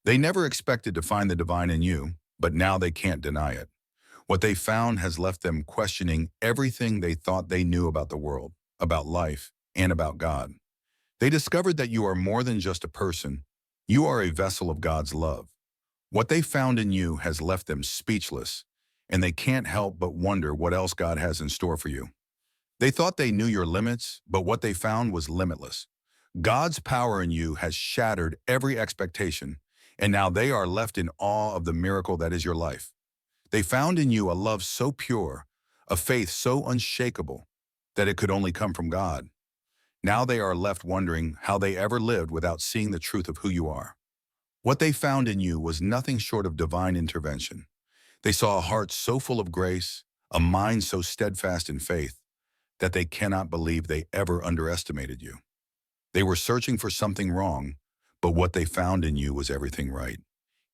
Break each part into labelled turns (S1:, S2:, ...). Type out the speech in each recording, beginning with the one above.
S1: They never expected to find the divine in you, but now they can't deny it. What they found has left them questioning everything they thought they knew about the world, about life, and about God. They discovered that you are more than just a person. You are a vessel of God's love. What they found in you has left them speechless, and they can't help but wonder what else God has in store for you. They thought they knew your limits, but what they found was limitless. God's power in you has shattered every expectation, and now they are left in awe of the miracle that is your life. They found in you a love so pure, a faith so unshakable, that it could only come from God. Now they are left wondering how they ever lived without seeing the truth of who you are. What they found in you was nothing short of divine intervention. They saw a heart so full of grace, a mind so steadfast in faith, that they cannot believe they ever underestimated you. They were searching for something wrong, but what they found in you was everything right.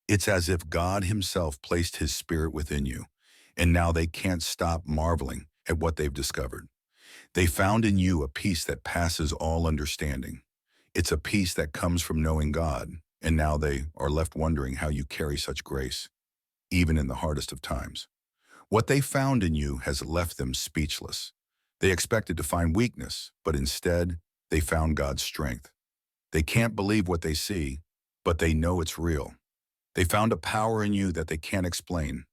S1: It's as if God Himself placed His Spirit within you, and now they can't stop marveling at what they've discovered. They found in you a peace that passes all understanding. It's a peace that comes from knowing God, and now they are left wondering how you carry such grace, even in the hardest of times. What they found in you has left them speechless. They expected to find weakness, but instead, they found God's strength. They can't believe what they see, but they know it's real. They found a power in you that they can't explain,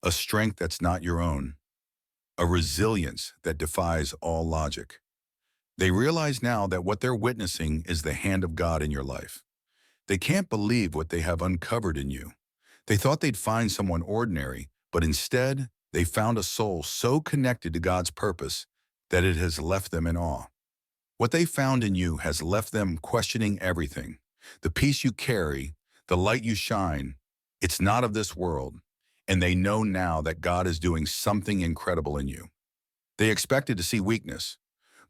S1: a strength that's not your own, a resilience that defies all logic. They realize now that what they're witnessing is the hand of God in your life. They can't believe what they have uncovered in you. They thought they'd find someone ordinary, but instead, they found a soul so connected to God's purpose that it has left them in awe. What they found in you has left them questioning everything. The peace you carry, the light you shine, it's not of this world, and they know now that God is doing something incredible in you. They expected to see weakness,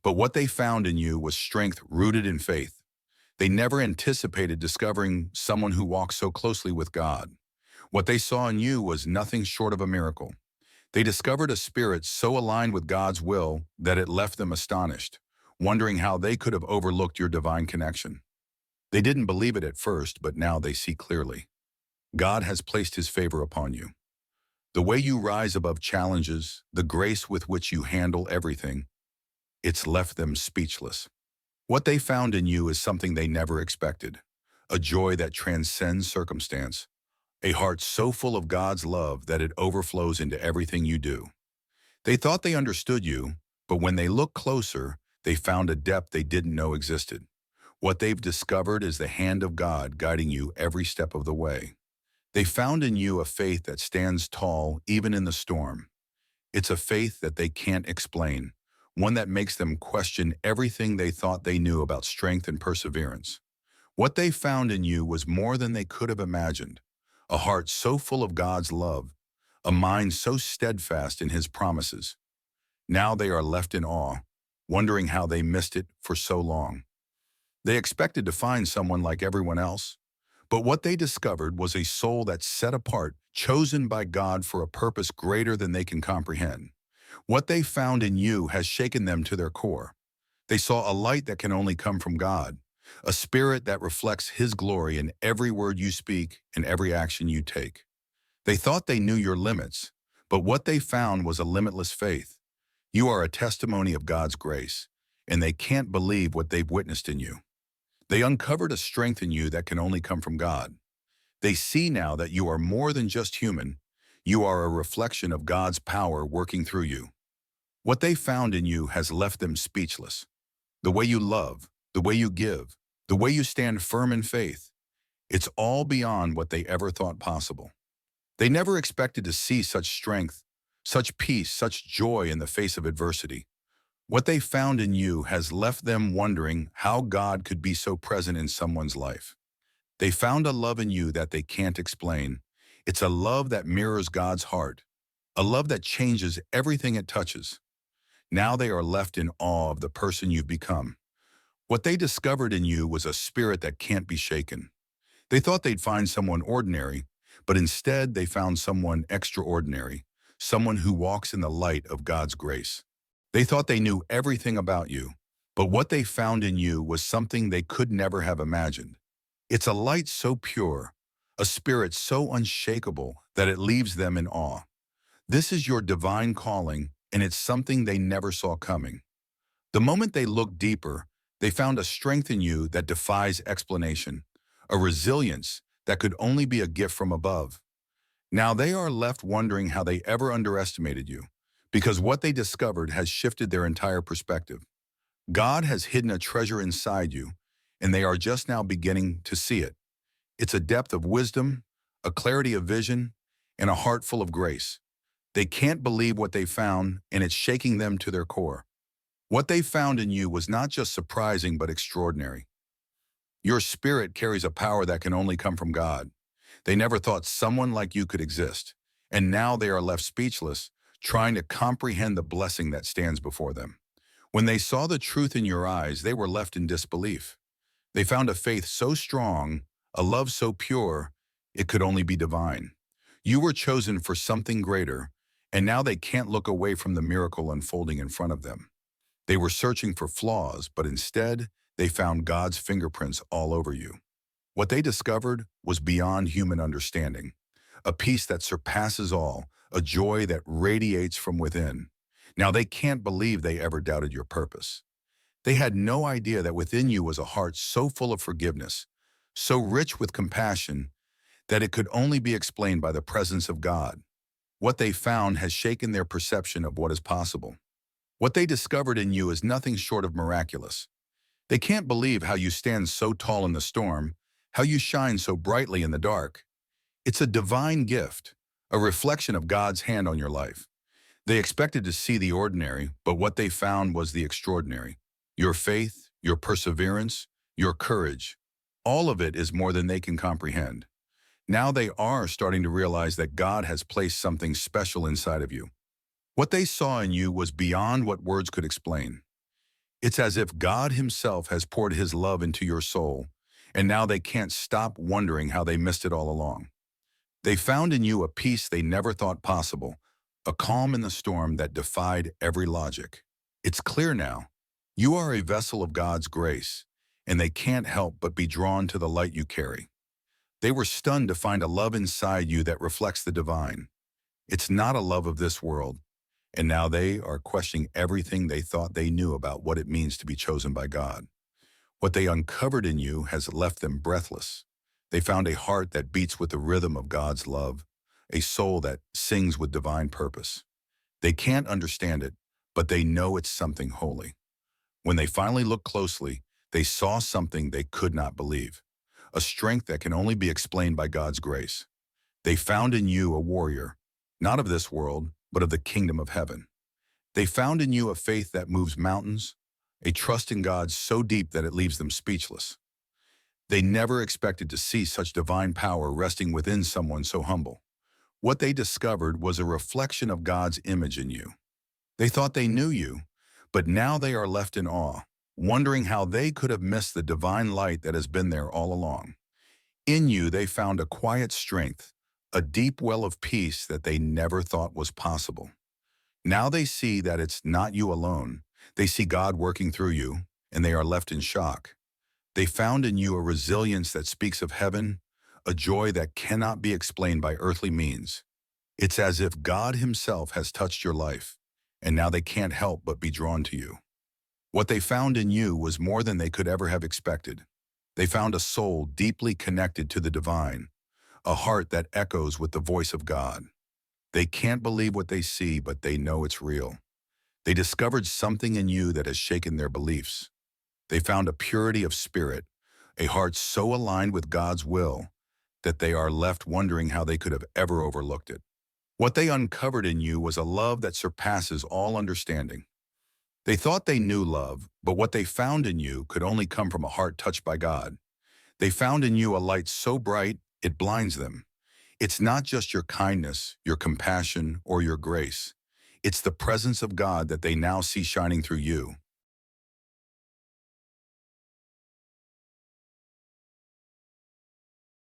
S1: but what they found in you was strength rooted in faith. They never anticipated discovering someone who walks so closely with God. What they saw in you was nothing short of a miracle. They discovered a spirit so aligned with God's will that it left them astonished, wondering how they could have overlooked your divine connection. They didn't believe it at first, but now they see clearly. God has placed His favor upon you. The way you rise above challenges, the grace with which you handle everything, it's left them speechless. What they found in you is something they never expected, a joy that transcends circumstance, a heart so full of God's love that it overflows into everything you do. They thought they understood you, but when they looked closer, they found a depth they didn't know existed. What they've discovered is the hand of God guiding you every step of the way. They found in you a faith that stands tall even in the storm. It's a faith that they can't explain, one that makes them question everything they thought they knew about strength and perseverance. What they found in you was more than they could have imagined, a heart so full of God's love, a mind so steadfast in His promises. Now they are left in awe, wondering how they missed it for so long. They expected to find someone like everyone else, but what they discovered was a soul that's set apart, chosen by God for a purpose greater than they can comprehend. What they found in you has shaken them to their core. They saw a light that can only come from God, a spirit that reflects His glory in every word you speak and every action you take. They thought they knew your limits, but what they found was a limitless faith. You are a testimony of God's grace, and they can't believe what they've witnessed in you. They uncovered a strength in you that can only come from God. They see now that you are more than just human. You are a reflection of God's power working through you. What they found in you has left them speechless. The way you love, the way you give, the way you stand firm in faith, it's all beyond what they ever thought possible. They never expected to see such strength, such peace, such joy in the face of adversity. What they found in you has left them wondering how God could be so present in someone's life. They found a love in you that they can't explain. It's a love that mirrors God's heart, a love that changes everything it touches. Now they are left in awe of the person you've become. What they discovered in you was a spirit that can't be shaken. They thought they'd find someone ordinary, but instead they found someone extraordinary, someone who walks in the light of God's grace. They thought they knew everything about you, but what they found in you was something they could never have imagined. It's a light so pure, a spirit so unshakable that it leaves them in awe. This is your divine calling, and it's something they never saw coming. The moment they looked deeper, they found a strength in you that defies explanation, a resilience that could only be a gift from above. Now they are left wondering how they ever underestimated you, because what they discovered has shifted their entire perspective. God has hidden a treasure inside you, and they are just now beginning to see it. It's a depth of wisdom, a clarity of vision, and a heart full of grace. They can't believe what they found, and it's shaking them to their core. What they found in you was not just surprising but extraordinary. Your spirit carries a power that can only come from God. They never thought someone like you could exist, and now they are left speechless, trying to comprehend the blessing that stands before them. When they saw the truth in your eyes, they were left in disbelief. They found a faith so strong, a love so pure, it could only be divine. You were chosen for something greater, and now they can't look away from the miracle unfolding in front of them. They were searching for flaws, but instead, they found God's fingerprints all over you. What they discovered was beyond human understanding, a peace that surpasses all, a joy that radiates from within. Now they can't believe they ever doubted your purpose. They had no idea that within you was a heart so full of forgiveness, so rich with compassion, that it could only be explained by the presence of God. What they found has shaken their perception of what is possible. What they discovered in you is nothing short of miraculous. They can't believe how you stand so tall in the storm, how you shine so brightly in the dark. It's a divine gift, a reflection of God's hand on your life. They expected to see the ordinary, but what they found was the extraordinary. Your faith, your perseverance, your courage, all of it is more than they can comprehend. Now they are starting to realize that God has placed something special inside of you. What they saw in you was beyond what words could explain. It's as if God Himself has poured His love into your soul, and now they can't stop wondering how they missed it all along. They found in you a peace they never thought possible, a calm in the storm that defied every logic. It's clear now. You are a vessel of God's grace, and they can't help but be drawn to the light you carry. They were stunned to find a love inside you that reflects the divine. It's not a love of this world, and now they are questioning everything they thought they knew about what it means to be chosen by God. What they uncovered in you has left them breathless. They found a heart that beats with the rhythm of God's love, a soul that sings with divine purpose. They can't understand it, but they know it's something holy. When they finally looked closely, they saw something they could not believe, a strength that can only be explained by God's grace. They found in you a warrior, not of this world, but of the kingdom of heaven. They found in you a faith that moves mountains, a trust in God so deep that it leaves them speechless. They never expected to see such divine power resting within someone so humble. What they discovered was a reflection of God's image in you. They thought they knew you, but now they are left in awe, wondering how they could have missed the divine light that has been there all along. In you, they found a quiet strength, a deep well of peace that they never thought was possible. Now they see that it's not you alone. They see God working through you, and they are left in shock. They found in you a resilience that speaks of heaven, a joy that cannot be explained by earthly means. It's as if God Himself has touched your life, and now they can't help but be drawn to you. What they found in you was more than they could ever have expected. They found a soul deeply connected to the divine, a heart that echoes with the voice of God. They can't believe what they see, but they know it's real. They discovered something in you that has shaken their beliefs. They found a purity of spirit, a heart so aligned with God's will that they are left wondering how they could have ever overlooked it. What they uncovered in you was a love that surpasses all understanding. They thought they knew love, but what they found in you could only come from a heart touched by God. They found in you a light so bright, it blinds them. It's not just your kindness, your compassion, or your grace. It's the presence of God that they now see shining through you.